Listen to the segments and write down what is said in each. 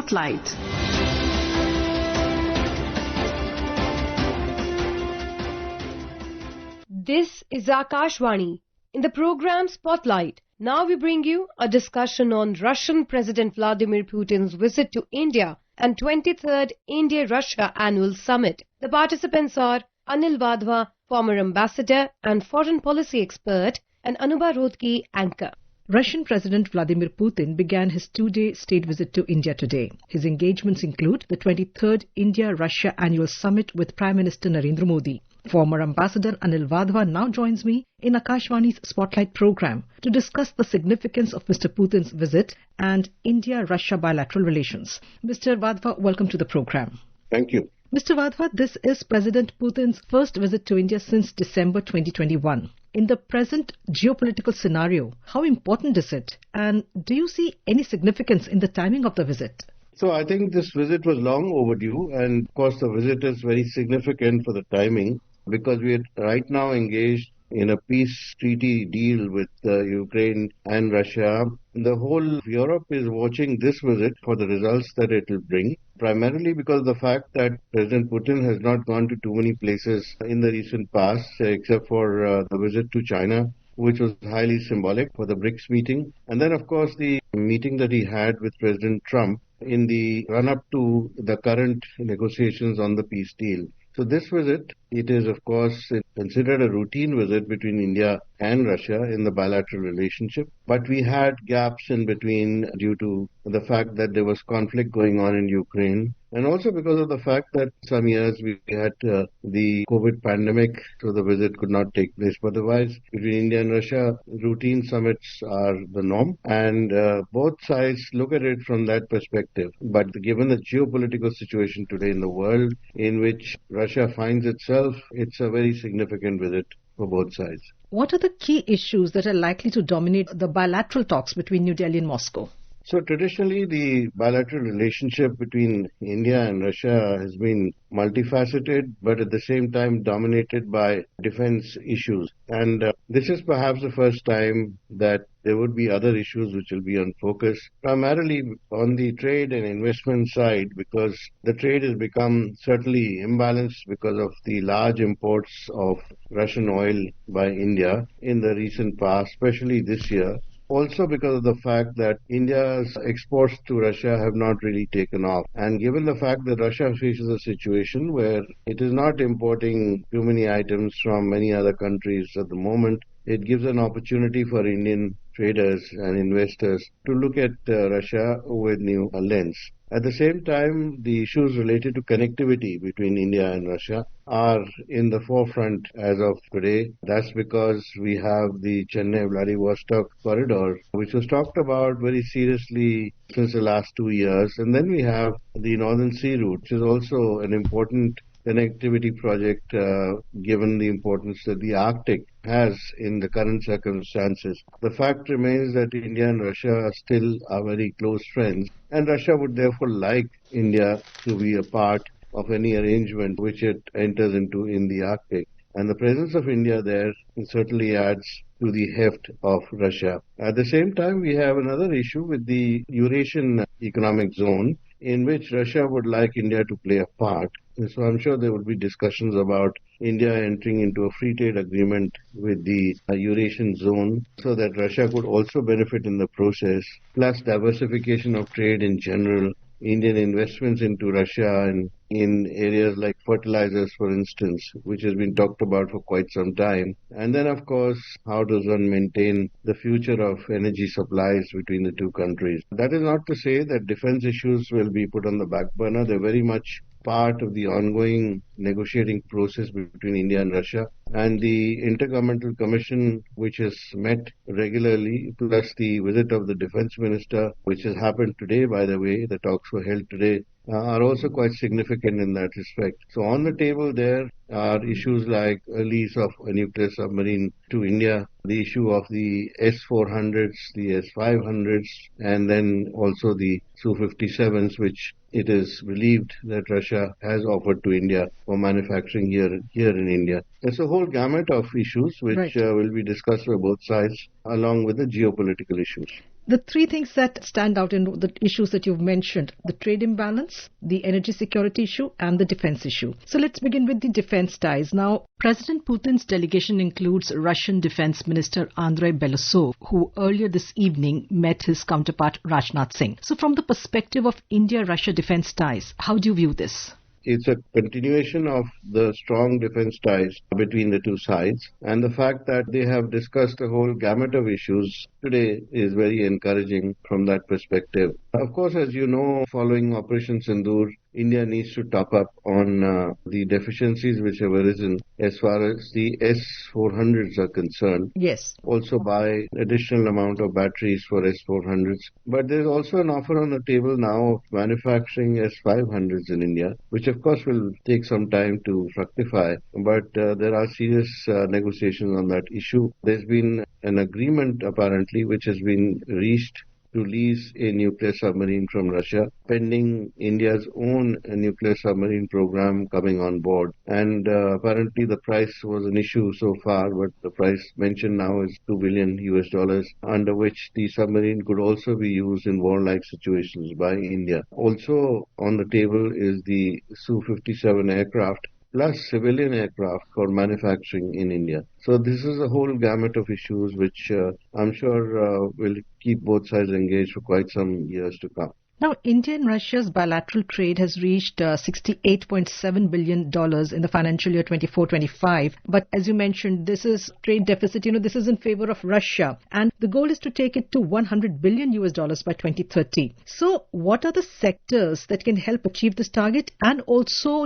Spotlight. This is Akashvani. In the program Spotlight, now we bring you a discussion on Russian President Vladimir Putin's visit to India and 23rd India-Russia Annual Summit. The participants are Anil Vadhva, former ambassador and foreign policy expert, and Anubha Rodki, anchor. Russian President Vladimir Putin began his two-day state visit to India today. His engagements include the 23rd India-Russia Annual Summit with Prime Minister Narendra Modi. Former Ambassador Anil Vadhva now joins me in Akashvani's Spotlight program to discuss the significance of Mr. Putin's visit and India-Russia bilateral relations. Mr. Vadhva, welcome to the program. Thank you. Mr. Vadhva, this is President Putin's first visit to India since December 2021. In the present geopolitical scenario, how important is it? And do you see any significance in the timing of the visit? So I think this visit was long overdue, and of course the visit is very significant for the timing because we are right now engaged in a peace treaty deal with Ukraine and Russia. The whole of Europe is watching this visit for the results that it will bring, primarily because of the fact that President Putin has not gone to too many places in the recent past, except for the visit to China, which was highly symbolic for the BRICS meeting. And then, of course, the meeting that he had with President Trump in the run-up to the current negotiations on the peace deal. So this visit, it is of course considered a routine visit between India and Russia in the bilateral relationship. But we had gaps in between due to the fact that there was conflict going on in Ukraine. And also because of the fact that some years we had the COVID pandemic, so the visit could not take place. But otherwise, between India and Russia, routine summits are the norm. And both sides look at it from that perspective. But given the geopolitical situation today in the world, in which Russia finds itself, it's a very significant visit for both sides. What are the key issues that are likely to dominate the bilateral talks between New Delhi and Moscow? So traditionally, the bilateral relationship between India and Russia has been multifaceted, but at the same time dominated by defense issues. And this is perhaps the first time that there would be other issues which will be on focus, primarily on the trade and investment side, because the trade has become certainly imbalanced because of the large imports of Russian oil by India in the recent past, especially this year. Also because of the fact that India's exports to Russia have not really taken off. And given the fact that Russia faces a situation where it is not importing too many items from many other countries at the moment, it gives an opportunity for Indian traders and investors to look at Russia with new lens. At the same time, the issues related to connectivity between India and Russia are in the forefront as of today. That's because we have the Chennai-Vladivostok corridor, which was talked about very seriously since the last 2 years. And then we have the Northern Sea route, which is also an important connectivity project given the importance that the Arctic has in the current circumstances. The fact remains that India and Russia still are very close friends, and Russia would therefore like India to be a part of any arrangement which it enters into in the Arctic. And the presence of India there certainly adds to the heft of Russia. At the same time, we have another issue with the Eurasian Economic Zone, in which Russia would like India to play a part. So I'm sure there would be discussions about India entering into a free trade agreement with the Eurasian zone so that Russia could also benefit in the process, plus diversification of trade in general, Indian investments into Russia and in areas like fertilizers, for instance, which has been talked about for quite some time. And then, of course, how does one maintain the future of energy supplies between the two countries? That is not to say that defense issues will be put on the back burner. They're very much part of the ongoing negotiating process between India and Russia. And the Intergovernmental Commission, which has met regularly, plus the visit of the Defense Minister, which has happened today, by the way, the talks were held today, are also quite significant in that respect. So on the table there are issues like a lease of a nuclear submarine to India, the issue of the S-400s, the S-500s, and then also the Su-57s, which it is believed that Russia has offered to India for manufacturing here in India. There's a whole gamut of issues which will be discussed by both sides, along with the geopolitical issues. The three things that stand out in the issues that you've mentioned, the trade imbalance, the energy security issue, and the defense issue. So let's begin with the defense ties. Now, President Putin's delegation includes Russian Defense Minister Andrei Belousov, who earlier this evening met his counterpart Rajnath Singh. So from the perspective of India-Russia defense ties, how do you view this? It's a continuation of the strong defense ties between the two sides, and the fact that they have discussed a whole gamut of issues today is very encouraging from that perspective. Of course, as you know, following Operation Sindoor, India needs to top up on the deficiencies which have arisen as far as the S-400s are concerned. Yes. Also buy additional amount of batteries for S-400s. But there's also an offer on the table now of manufacturing S-500s in India, which of course will take some time to fructify. But there are serious negotiations on that issue. There's been an agreement apparently which has been reached to lease a nuclear submarine from Russia, pending India's own nuclear submarine program coming on board. And apparently the price was an issue so far, but the price mentioned now is $2 billion US, under which the submarine could also be used in warlike situations by India. Also on the table is the Su-57 aircraft, plus civilian aircraft for manufacturing in India. So this is a whole gamut of issues which I'm sure will keep both sides engaged for quite some years to come. Now, India and Russia's bilateral trade has reached $68.7 billion in the financial year 24-25. But as you mentioned, this is trade deficit. This is in favor of Russia. And the goal is to take it to $100 billion by 2030. So what are the sectors that can help achieve this target and also,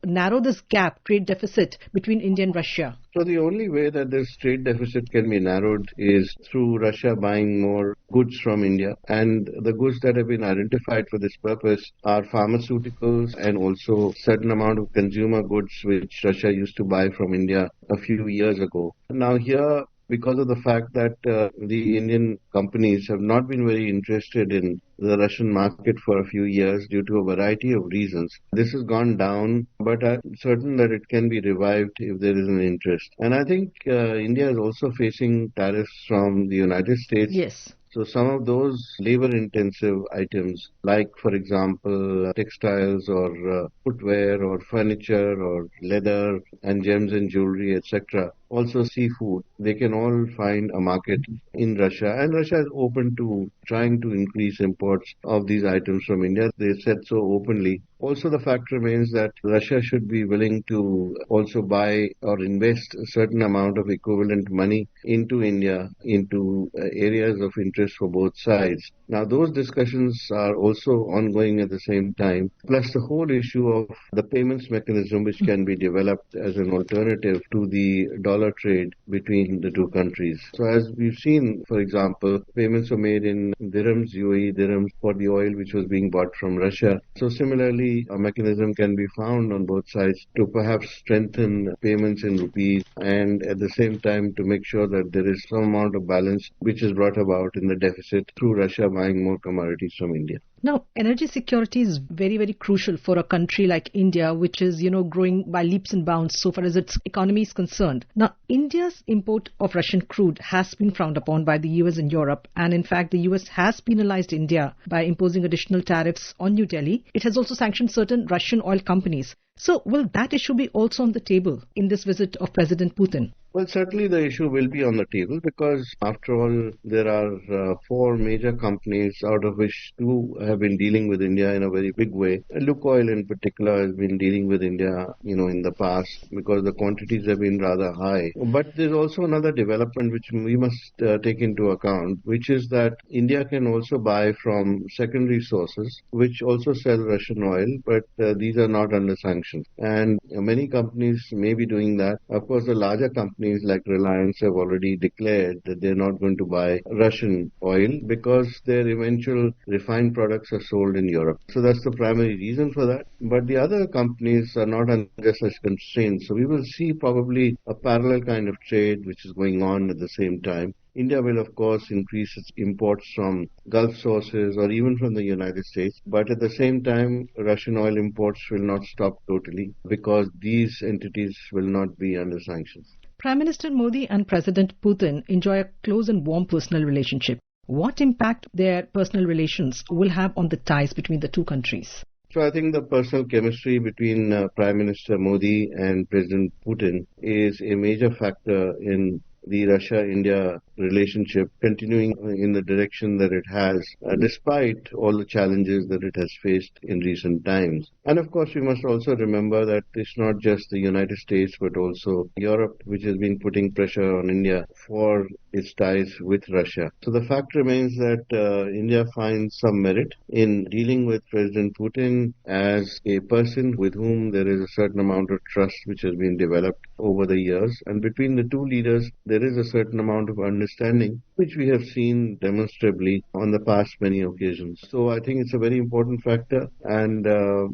narrow this gap, trade deficit between India and Russia? So the only way that this trade deficit can be narrowed is through Russia buying more goods from India. And the goods that have been identified for this purpose are pharmaceuticals and also certain amount of consumer goods which Russia used to buy from India a few years ago. Now here, because of the fact that the Indian companies have not been very interested in the Russian market for a few years due to a variety of reasons. This has gone down, but I'm certain that it can be revived if there is an interest. And I think India is also facing tariffs from the United States. Yes. So some of those labor-intensive items, like, for example, textiles or footwear or furniture or leather and gems and jewelry, etc., also seafood, they can all find a market in Russia. And Russia is open to trying to increase imports of these items from India. They said so openly. Also, the fact remains that Russia should be willing to also buy or invest a certain amount of equivalent money into India, into areas of interest for both sides. Now, those discussions are also ongoing at the same time, plus the whole issue of the payments mechanism which can be developed as an alternative to the dollar trade between the two countries. So as we've seen, for example, payments were made in dirhams, UAE dirhams, for the oil which was being bought from Russia. So similarly, a mechanism can be found on both sides to perhaps strengthen payments in rupees and at the same time to make sure that there is some amount of balance which is brought about in the deficit through Russia buying more commodities from India. Now, energy security is very, very crucial for a country like India, which is, growing by leaps and bounds so far as its economy is concerned. Now, India's import of Russian crude has been frowned upon by the US and Europe. And in fact, the US has penalized India by imposing additional tariffs on New Delhi. It has also sanctioned certain Russian oil companies. So will that issue be also on the table in this visit of President Putin? Well, certainly the issue will be on the table because, after all, there are four major companies, out of which two have been dealing with India in a very big way. Lukoil in particular has been dealing with India, in the past because the quantities have been rather high. But there's also another development which we must take into account, which is that India can also buy from secondary sources, which also sell Russian oil, but these are not under sanctions. And many companies may be doing that. Of course, the larger companies like Reliance have already declared that they're not going to buy Russian oil because their eventual refined products are sold in Europe. So that's the primary reason for that. But the other companies are not under such constraints. So we will see probably a parallel kind of trade which is going on at the same time. India will, of course, increase its imports from Gulf sources or even from the United States. But at the same time, Russian oil imports will not stop totally because these entities will not be under sanctions. Prime Minister Modi and President Putin enjoy a close and warm personal relationship. What impact their personal relations will have on the ties between the two countries? So I think the personal chemistry between Prime Minister Modi and President Putin is a major factor in the Russia-India relationship continuing in the direction that it has, despite all the challenges that it has faced in recent times. And of course, we must also remember that it's not just the United States, but also Europe, which has been putting pressure on India for its ties with Russia. So the fact remains that India finds some merit in dealing with President Putin as a person with whom there is a certain amount of trust which has been developed over the years. And between the two leaders, there is a certain amount of understanding, which we have seen demonstrably on the past many occasions. So I think it's a very important factor, and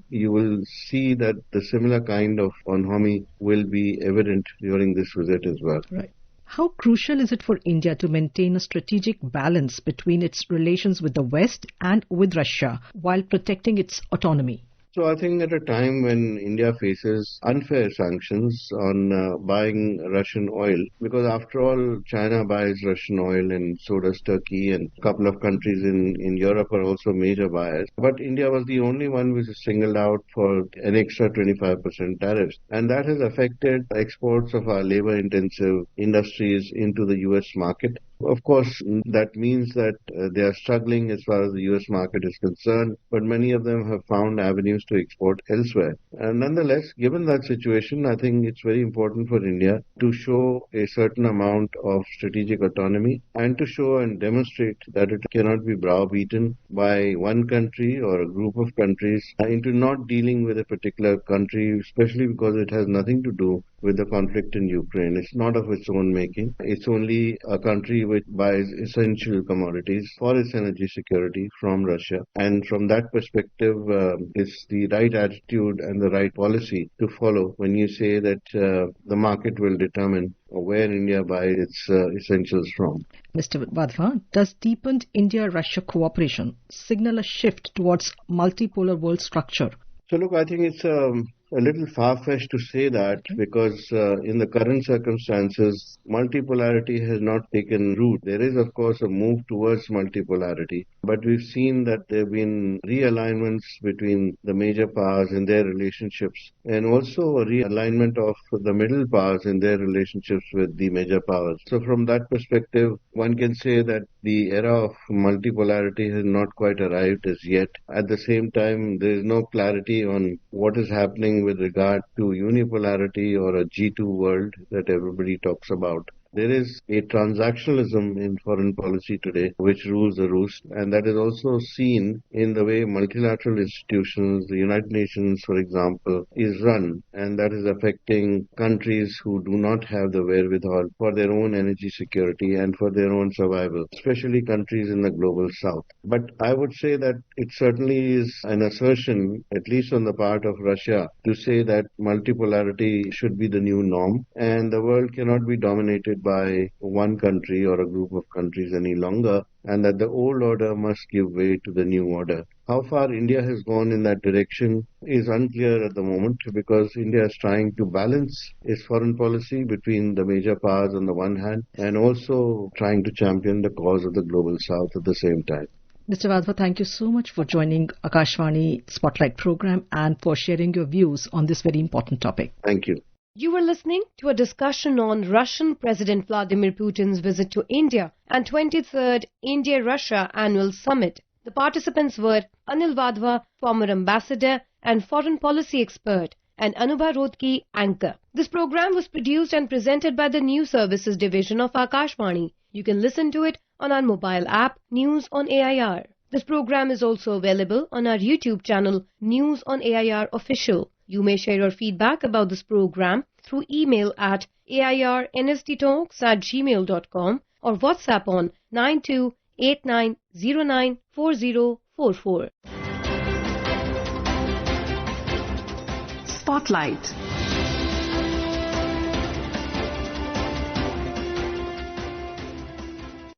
you will see that the similar kind of autonomy will be evident during this visit as well. Right. How crucial is it for India to maintain a strategic balance between its relations with the West and with Russia while protecting its autonomy? So I think at a time when India faces unfair sanctions on buying Russian oil, because after all, China buys Russian oil and so does Turkey, and a couple of countries in Europe are also major buyers. But India was the only one which was singled out for an extra 25% tariffs. And that has affected exports of our labor-intensive industries into the US market. Of course, that means that they are struggling as far as the US market is concerned, but many of them have found avenues to export elsewhere. And nonetheless, given that situation, I think it's very important for India to show a certain amount of strategic autonomy and to show and demonstrate that it cannot be browbeaten by one country or a group of countries into not dealing with a particular country, especially because it has nothing to do with the conflict in Ukraine. It's not of its own making. It's only a country which buys essential commodities for its energy security from Russia. And from that perspective, it's the right attitude and the right policy to follow when you say that the market will determine where India buys its essentials from. Mr. Vadva, does deepened India-Russia cooperation signal a shift towards multipolar world structure? So look, I think it's a little far-fetched to say that because in the current circumstances, multipolarity has not taken root. There is, of course, a move towards multipolarity, but we've seen that there have been realignments between the major powers in their relationships and also a realignment of the middle powers in their relationships with the major powers. So from that perspective, one can say that the era of multipolarity has not quite arrived as yet. At the same time, there is no clarity on what is happening with regard to unipolarity or a G2 world that everybody talks about. There is a transactionalism in foreign policy today which rules the roost, and that is also seen in the way multilateral institutions, the United Nations, for example, is run, and that is affecting countries who do not have the wherewithal for their own energy security and for their own survival, especially countries in the global south. But I would say that it certainly is an assertion, at least on the part of Russia, to say that multipolarity should be the new norm, and the world cannot be dominated by one country or a group of countries any longer, and that the old order must give way to the new order. How far India has gone in that direction is unclear at the moment because India is trying to balance its foreign policy between the major powers on the one hand and also trying to champion the cause of the global south at the same time. Mr. Vadva, thank you so much for joining Akashvani Spotlight program and for sharing your views on this very important topic. Thank you. You were listening to a discussion on Russian President Vladimir Putin's visit to India and 23rd India-Russia Annual Summit. The participants were Anil Vadva, former ambassador and foreign policy expert, and Anubha Rodki, anchor. This program was produced and presented by the News Services Division of Akashvani. You can listen to it on our mobile app, News on AIR. This program is also available on our YouTube channel, News on AIR Official. You may share your feedback about this program through email at airnsttalks@gmail.com or WhatsApp on 9289094044. Spotlight.